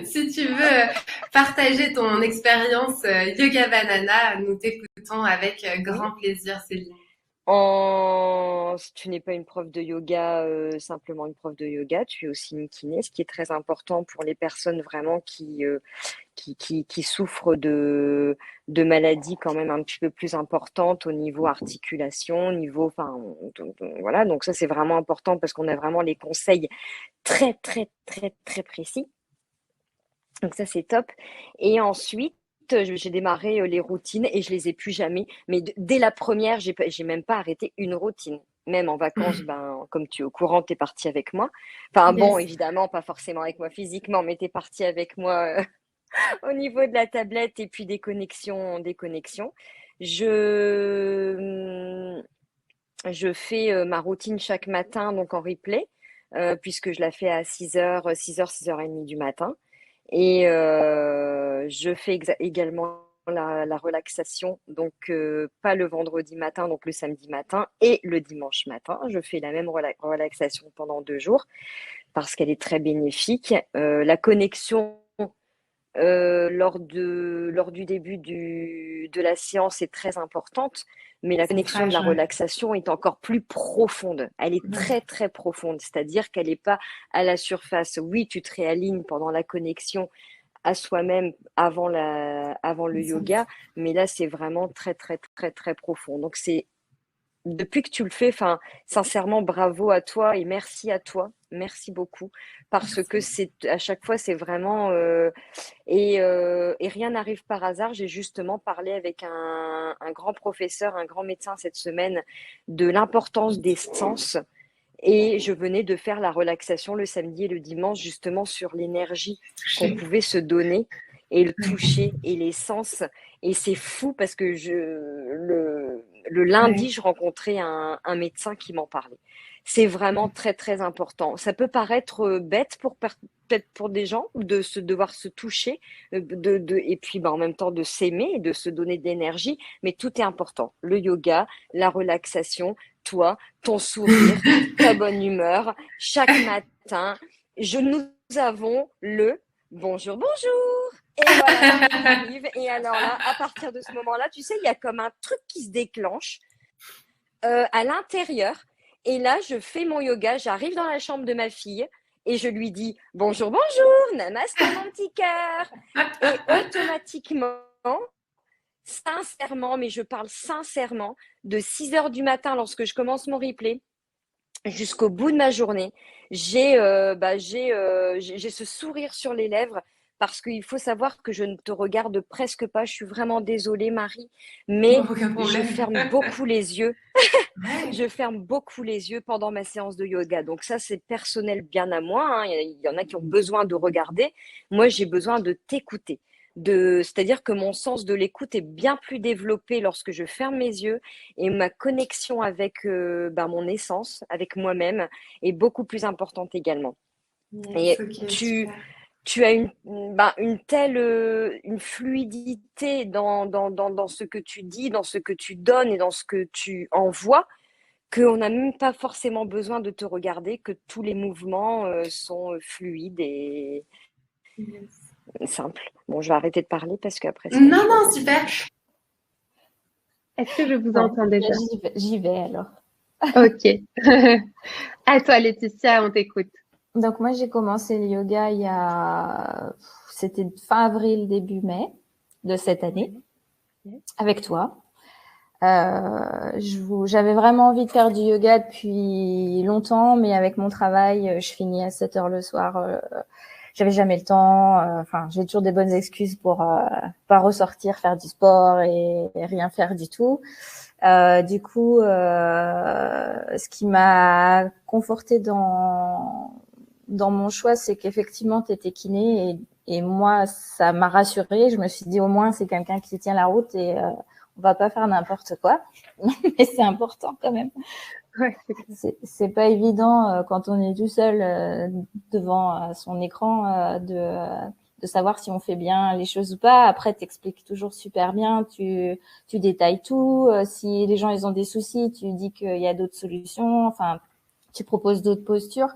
Si tu veux partager ton expérience Yoga Banana, nous t'écoutons avec Oui. grand plaisir, Céline. Tu n'es pas une prof de yoga, simplement une prof de yoga, tu es aussi une kiné, ce qui est très important pour les personnes vraiment qui souffrent de maladies quand même un petit peu plus importantes au niveau articulation, au niveau, enfin, voilà, donc ça c'est vraiment important parce qu'on a vraiment les conseils très, très, très, très précis. Donc ça, c'est top. Et ensuite, j'ai démarré les routines et je les ai plus jamais. Mais dès la première, j'ai même pas arrêté une routine. Même en vacances, ben, comme tu es au courant, tu es parti avec moi. Enfin bon, Yes. évidemment, pas forcément avec moi physiquement, mais tu es parti avec moi au niveau de la tablette et puis des connexions, des connexions. Je, je fais ma routine chaque matin, donc en replay, puisque je la fais à 6h, 6h, 6h30 du matin. Et je fais également la relaxation, donc pas le vendredi matin, donc le samedi matin et le dimanche matin. Je fais la même relaxation pendant 2 jours parce qu'elle est très bénéfique. La connexion lors du début de la séance est très importante, mais la connexion de Centrage, la ouais. relaxation est encore plus profonde. Elle est très, très profonde, c'est-à-dire qu'elle n'est pas à la surface. Oui, tu te réalignes pendant la connexion à soi-même avant le yoga, mais là, c'est vraiment très, très, très, très profond. Donc, c'est depuis que tu le fais, enfin, sincèrement, bravo à toi et merci à toi. Merci beaucoup parce que c'est à chaque fois c'est vraiment et rien n'arrive par hasard. J'ai justement parlé avec un grand professeur, un grand médecin cette semaine de l'importance des sens et je venais de faire la relaxation le samedi et le dimanche justement sur l'énergie qu'on Touché. pouvait se donner et le Ouais. toucher et les sens. Et c'est fou parce que le lundi, Ouais. je rencontrais un médecin qui m'en parlait. C'est vraiment très, très important. Ça peut paraître bête peut-être pour des gens de se devoir se toucher et puis en même temps de s'aimer et de se donner de l'énergie, mais tout est important. Le yoga, la relaxation, toi, ton sourire, ta bonne humeur. Chaque matin, nous avons le bonjour, bonjour. Et voilà, on arrive. Et alors là, à partir de ce moment-là, tu sais, il y a comme un truc qui se déclenche à l'intérieur. Et là, je fais mon yoga, j'arrive dans la chambre de ma fille et je lui dis bonjour, bonjour, namasté mon petit cœur. Et automatiquement, sincèrement, mais je parle sincèrement, de 6 heures du matin lorsque je commence mon replay jusqu'au bout de ma journée, j'ai ce sourire sur les lèvres parce qu'il faut savoir que je ne te regarde presque pas. Je suis vraiment désolée, Marie, mais Aucun je problème. ferme beaucoup les yeux. Ouais. Je ferme beaucoup les yeux pendant ma séance de yoga. Donc ça, c'est personnel bien à moi, hein. Il y en a qui ont besoin de regarder. Moi, j'ai besoin de t'écouter. C'est-à-dire que mon sens de l'écoute est bien plus développé lorsque je ferme mes yeux et ma connexion avec mon essence, avec moi-même, est beaucoup plus importante également. Yes, Et ok, tu, super. tu as une telle une fluidité dans ce que tu dis, dans ce que tu donnes et dans ce que tu envoies qu'on n'a même pas forcément besoin de te regarder, que tous les mouvements sont fluides et Yes. simples. Bon, je vais arrêter de parler parce qu'après, ça va Non, être long. non, super. Est-ce que je vous Ouais, entends bah, déjà? j'y vais alors. Ok. À toi, Laetitia, on t'écoute. Donc moi j'ai commencé le yoga c'était fin avril, début mai de cette année avec toi. J'avais vraiment envie de faire du yoga depuis longtemps, mais avec mon travail, je finis à 7 heures le soir. J'avais jamais le temps. Enfin, j'ai toujours des bonnes excuses pour pas ressortir, faire du sport et rien faire du tout. Du coup, ce qui m'a conforté dans mon choix, c'est qu'effectivement, tu étais kiné et moi, ça m'a rassurée. Je me suis dit, au moins, c'est quelqu'un qui tient la route et on va pas faire n'importe quoi. Mais c'est important quand même. Ouais, c'est clair. C'est pas évident quand on est tout seul devant son écran de savoir si on fait bien les choses ou pas. Après, t'expliques toujours super bien, tu détailles tout. Si les gens ils ont des soucis, tu dis qu'il y a d'autres solutions. Enfin, tu proposes d'autres postures.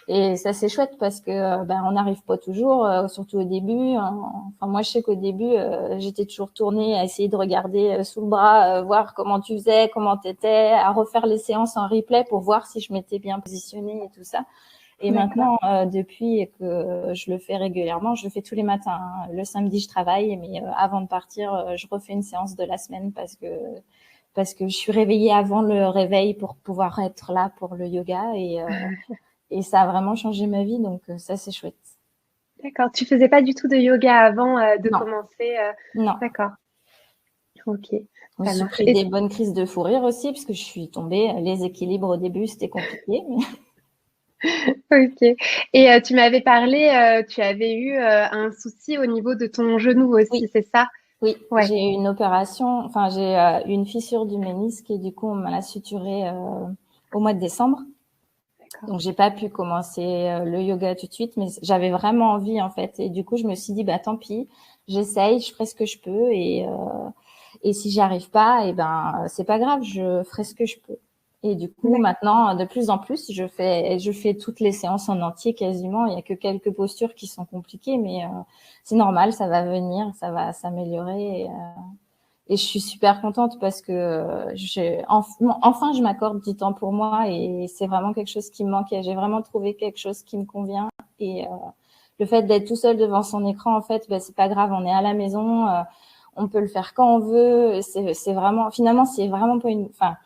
Et ça, c'est chouette parce que on n'arrive pas toujours, surtout au début. Enfin, moi, je sais qu'au début, j'étais toujours tournée à essayer de regarder sous le bras, voir comment tu faisais, comment t'étais, à refaire les séances en replay pour voir si je m'étais bien positionnée et tout ça. Et maintenant, depuis que je le fais régulièrement, je le fais tous les matins, hein. Le samedi, je travaille, mais avant de partir, je refais une séance de la semaine parce que je suis réveillée avant le réveil pour pouvoir être là pour le yoga et ça a vraiment changé ma vie, donc ça, c'est chouette. D'accord. Tu faisais pas du tout de yoga avant de Non, commencer. non. D'accord. Ok, Je me ça suis marche. pris des bonnes crises de fou rire aussi, parce que je suis tombée. Les équilibres au début, c'était compliqué. Ok. Et tu m'avais parlé, tu avais eu un souci au niveau de ton genou aussi, Oui, c'est ça? oui, Ouais. j'ai eu une opération. Enfin, j'ai eu une fissure du ménisque et du coup, on m'a la suturée au mois de décembre. D'accord. Donc, j'ai pas pu commencer le yoga tout de suite, mais j'avais vraiment envie en fait. Et du coup, je me suis dit, bah tant pis, j'essaye, je ferai ce que je peux et si j'y arrive pas, c'est pas grave, je ferai ce que je peux. Et du coup, D'accord. maintenant, de plus en plus, je fais toutes les séances en entier quasiment. Il y a que quelques postures qui sont compliquées, mais c'est normal, ça va venir, ça va s'améliorer. Et je suis super contente parce que enfin, je m'accorde du temps pour moi et c'est vraiment quelque chose qui me manquait. J'ai vraiment trouvé quelque chose qui me convient et le fait d'être tout seul devant son écran, en fait, c'est pas grave. On est à la maison, on peut le faire quand on veut. C'est vraiment, finalement, c'est vraiment pas une. Enfin,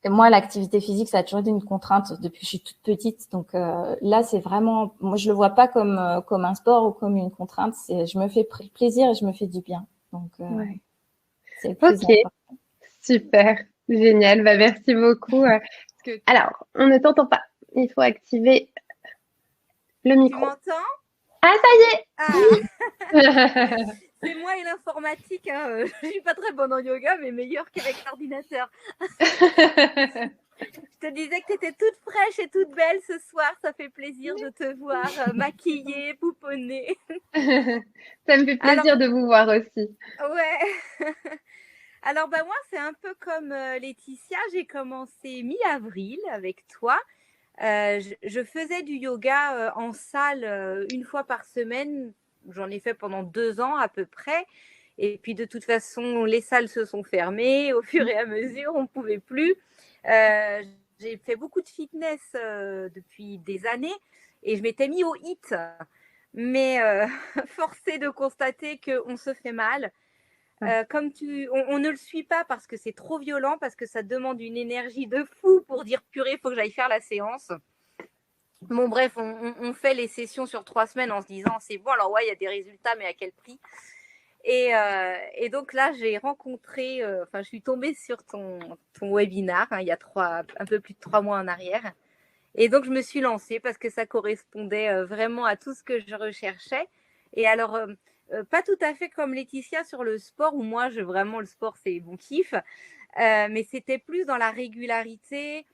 moi, l'activité physique, ça a toujours été une contrainte depuis que je suis toute petite. Donc là, c'est vraiment, moi, je le vois pas comme un sport ou comme une contrainte. Je me fais plaisir et je me fais du bien. Donc Ouais. c'est le plus Ok, important. super, génial. Bah, merci beaucoup. Alors, on ne t'entend pas. Il faut activer le Tu micro. m'entends? Ah, Ah, ça y est! c'est moi et l'informatique, hein. Je suis pas très bonne en yoga, mais meilleure qu'avec l'ordinateur. Je te disais que tu étais toute fraîche et toute belle ce soir. Ça fait plaisir de te voir maquillée, pouponnée. Ça me fait Alors, plaisir de vous voir aussi. ouais. Alors, bah, moi, c'est un peu comme Laetitia. J'ai commencé mi-avril avec toi. Je faisais du yoga en salle une fois par semaine. J'en ai fait pendant 2 ans à peu près. Et puis de toute façon, les salles se sont fermées. Au fur et à mesure, on ne pouvait plus. Euh, j'ai fait beaucoup de fitness depuis des années et je m'étais mis au HIIT. Mais forcé de constater qu'on se fait mal. Comme on ne le suit pas parce que c'est trop violent, parce que ça demande une énergie de fou pour dire purée, il faut que j'aille faire la séance. Bon, bref, on fait les sessions sur 3 semaines en se disant c'est bon, alors ouais, il y a des résultats, mais à quel prix? Et donc là, j'ai rencontré, je suis tombée sur ton webinar il y a un peu plus de 3 mois en arrière. Et donc, je me suis lancée parce que ça correspondait vraiment à tout ce que je recherchais. Et alors, pas tout à fait comme Laetitia sur le sport, où moi, vraiment, le sport, c'est mon kiff. Mais c'était plus dans la régularité,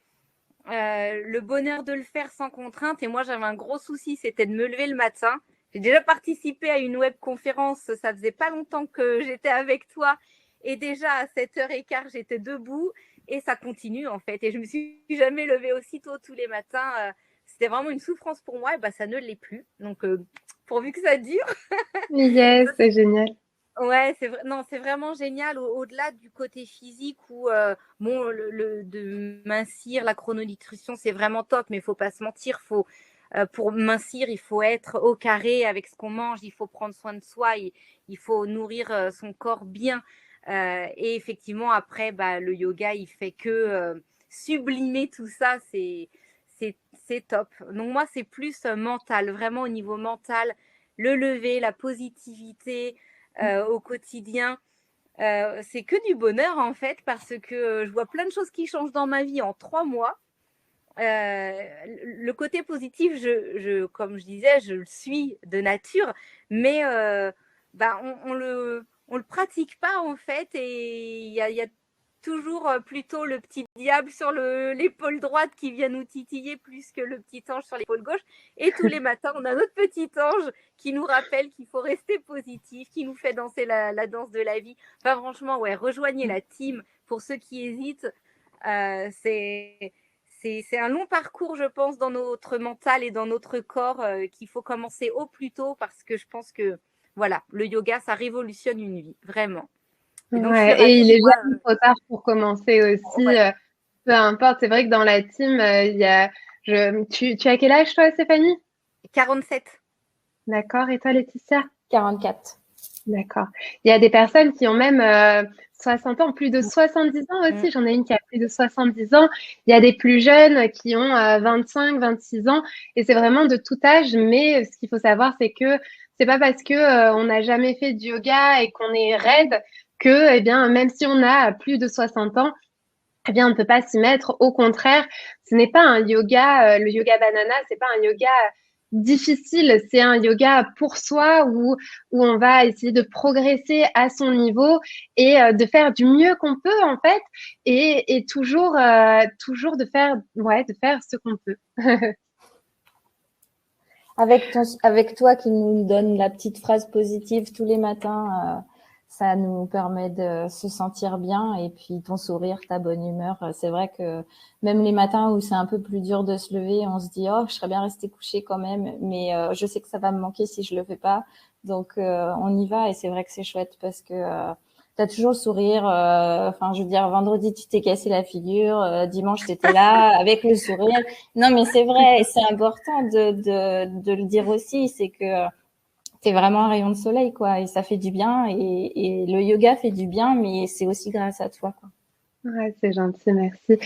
le bonheur de le faire sans contrainte. Et moi, j'avais un gros souci, c'était de me lever le matin. J'ai déjà participé à une webconférence, ça faisait pas longtemps que j'étais avec toi. Et déjà, à 7h15, j'étais debout et ça continue en fait. Et je me suis jamais levée aussitôt tous les matins. C'était vraiment une souffrance pour moi et bah, ça ne l'est plus. Donc, pourvu que ça dure. Yes, c'est génial. Ouais, non, c'est vraiment génial au-delà du côté physique où bon de mincir, la chrononutrition, c'est vraiment top, mais il faut pas se mentir, pour mincir, il faut être au carré avec ce qu'on mange, il faut prendre soin de soi, il faut nourrir son corps bien. Et effectivement, après, bah, le yoga, il fait que sublimer tout ça, c'est top. Donc moi, c'est plus mental, vraiment au niveau mental, le lever, la positivité au quotidien. C'est que du bonheur en fait parce que je vois plein de choses qui changent dans ma vie en 3 mois. Le côté positif, comme je disais, je le suis de nature, mais on le pratique pas en fait et il y a toujours plutôt le petit diable sur l'épaule droite qui vient nous titiller plus que le petit ange sur l'épaule gauche. Et tous les matins, on a notre petit ange qui nous rappelle qu'il faut rester positif, qui nous fait danser la danse de la vie. Enfin, franchement, ouais, rejoignez la team. Pour ceux qui hésitent, c'est un long parcours, je pense, dans notre mental et dans notre corps qu'il faut commencer au plus tôt parce que je pense que, voilà, le yoga, ça révolutionne une vie, vraiment. Et donc, je suis Ouais, et ravie il de est voir. jamais trop tard pour commencer aussi. Ouais, Peu importe, c'est vrai que dans la team, il y a. Tu as quel âge toi, Stéphanie? 47. D'accord. Et toi, Laetitia? 44. D'accord. Il y a des personnes qui ont même 60 ans, plus de Mm, 70 ans mm. aussi. J'en ai une qui a plus de 70 ans. Il y a des plus jeunes qui ont 25, 26 ans. Et c'est vraiment de tout âge. Mais ce qu'il faut savoir, c'est que c'est pas parce que on n'a jamais fait du yoga et qu'on est raide que, eh bien, même si on a plus de 60 ans, eh bien, on ne peut pas s'y mettre. Au contraire, ce n'est pas un yoga, le yoga banana, c'est pas un yoga difficile, c'est un yoga pour soi où on va essayer de progresser à son niveau et de faire du mieux qu'on peut, en fait, et toujours, toujours de faire ce qu'on peut. Avec toi qui nous donne la petite phrase positive tous les matins, ça nous permet de se sentir bien. Et puis ton sourire, ta bonne humeur, c'est vrai que même les matins où c'est un peu plus dur de se lever, on se dit oh je serais bien restée couchée quand même, mais je sais que ça va me manquer si je le fais pas. Donc on y va et c'est vrai que c'est chouette parce que t'as toujours le sourire. Enfin, je veux dire, vendredi tu t'es cassé la figure, dimanche t'étais là avec le sourire. Non, mais c'est vrai, et c'est important de le dire aussi, c'est que t'es vraiment un rayon de soleil, quoi, et ça fait du bien, et le yoga fait du bien, mais c'est aussi grâce à toi, quoi. Ouais, c'est gentil, merci.